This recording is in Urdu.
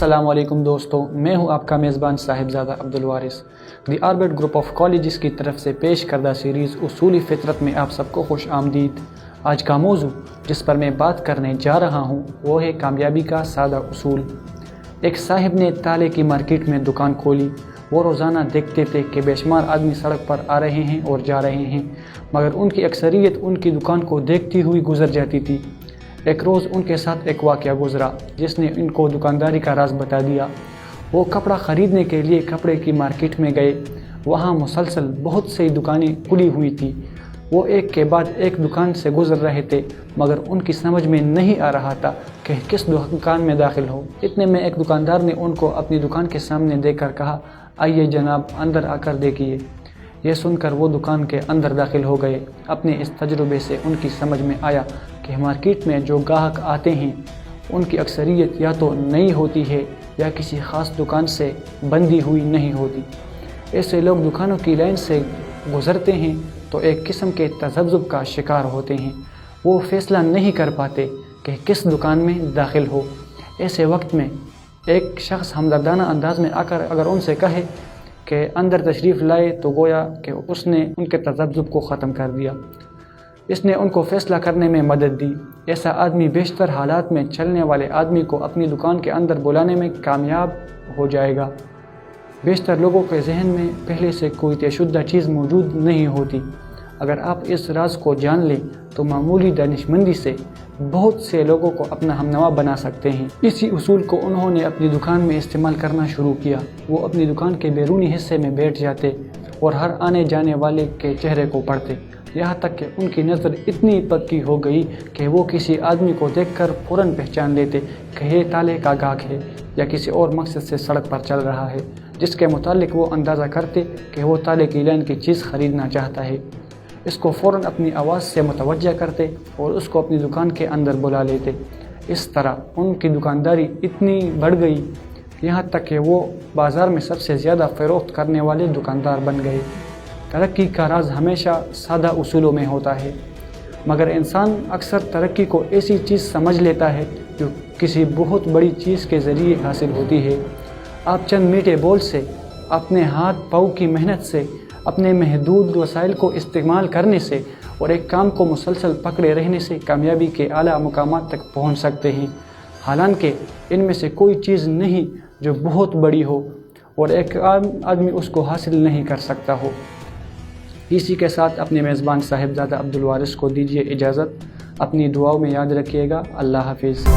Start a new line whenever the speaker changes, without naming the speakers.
السلام علیکم دوستو، میں ہوں آپ کا میزبان صاحبزادہ عبدالوارث۔ دی آربٹ گروپ آف کالجز کی طرف سے پیش کردہ سیریز اصول فطرت میں آپ سب کو خوش آمدید۔ آج کا موضوع جس پر میں بات کرنے جا رہا ہوں وہ ہے کامیابی کا سادہ اصول۔ ایک صاحب نے تالے کی مارکیٹ میں دکان کھولی۔ وہ روزانہ دیکھتے تھے کہ بے شمار آدمی سڑک پر آ رہے ہیں اور جا رہے ہیں، مگر ان کی اکثریت ان کی دکان کو دیکھتی ہوئی گزر جاتی تھی۔ ایک روز ان کے ساتھ ایک واقعہ گزرا جس نے ان کو دکانداری کا راز بتا دیا۔ وہ کپڑا خریدنے کے لیے کپڑے کی مارکیٹ میں گئے۔ وہاں مسلسل بہت سی دکانیں کھلی ہوئی تھیں۔ وہ ایک کے بعد ایک دکان سے گزر رہے تھے، مگر ان کی سمجھ میں نہیں آ رہا تھا کہ کس دکان میں داخل ہو۔ اتنے میں ایک دکاندار نے ان کو اپنی دکان کے سامنے دیکھ کر کہا، آئیے جناب، اندر آ کر دیکھیے۔ یہ سن کر وہ دکان کے اندر داخل ہو گئے۔ اپنے اس تجربے سے ان کی سمجھ میں آیا کہ مارکیٹ میں جو گاہک آتے ہیں ان کی اکثریت یا تو نئی ہوتی ہے یا کسی خاص دکان سے بندھی ہوئی نہیں ہوتی۔ ایسے لوگ دکانوں کی لائن سے گزرتے ہیں تو ایک قسم کے تذبذب کا شکار ہوتے ہیں۔ وہ فیصلہ نہیں کر پاتے کہ کس دکان میں داخل ہو۔ ایسے وقت میں ایک شخص ہمدردانہ انداز میں آ کر اگر ان سے کہے کہ اندر تشریف لائے تو گویا کہ اس نے ان کے تذبذب کو ختم کر دیا۔ اس نے ان کو فیصلہ کرنے میں مدد دی۔ ایسا آدمی بیشتر حالات میں چلنے والے آدمی کو اپنی دکان کے اندر بلانے میں کامیاب ہو جائے گا۔ بیشتر لوگوں کے ذہن میں پہلے سے کوئی طے شدہ چیز موجود نہیں ہوتی۔ اگر آپ اس راز کو جان لیں تو معمولی دانشمندی سے بہت سے لوگوں کو اپنا ہمنوا بنا سکتے ہیں۔ اسی اصول کو انہوں نے اپنی دکان میں استعمال کرنا شروع کیا۔ وہ اپنی دکان کے بیرونی حصے میں بیٹھ جاتے اور ہر آنے جانے والے کے چہرے کو پڑھتے، یہاں تک کہ ان کی نظر اتنی پکی ہو گئی کہ وہ کسی آدمی کو دیکھ کر فوراً پہچان لیتے کہ یہ تالے کا گاہک ہے یا کسی اور مقصد سے سڑک پر چل رہا ہے، جس کے متعلق وہ اندازہ کرتے کہ وہ تالے کی لائن کی چیز خریدنا چاہتا ہے۔ اس کو فوراً اپنی آواز سے متوجہ کرتے اور اس کو اپنی دکان کے اندر بلا لیتے۔ اس طرح ان کی دکانداری اتنی بڑھ گئی یہاں تک کہ وہ بازار میں سب سے زیادہ فروخت کرنے والے دکاندار بن گئے۔ ترقی کا راز ہمیشہ سادہ اصولوں میں ہوتا ہے، مگر انسان اکثر ترقی کو ایسی چیز سمجھ لیتا ہے جو کسی بہت بڑی چیز کے ذریعے حاصل ہوتی ہے۔ آپ چند میٹھے بول سے، اپنے ہاتھ پاؤں کی محنت سے، اپنے محدود وسائل کو استعمال کرنے سے اور ایک کام کو مسلسل پکڑے رہنے سے کامیابی کے اعلیٰ مقامات تک پہنچ سکتے ہیں، حالانکہ ان میں سے کوئی چیز نہیں جو بہت بڑی ہو اور ایک عام آدمی اس کو حاصل نہیں کر سکتا ہو۔ اسی کے ساتھ اپنے میزبان صاحبزادہ عبدالوارث کو دیجیے اجازت۔ اپنی دعاؤں میں یاد رکھیے گا۔ اللہ حافظ۔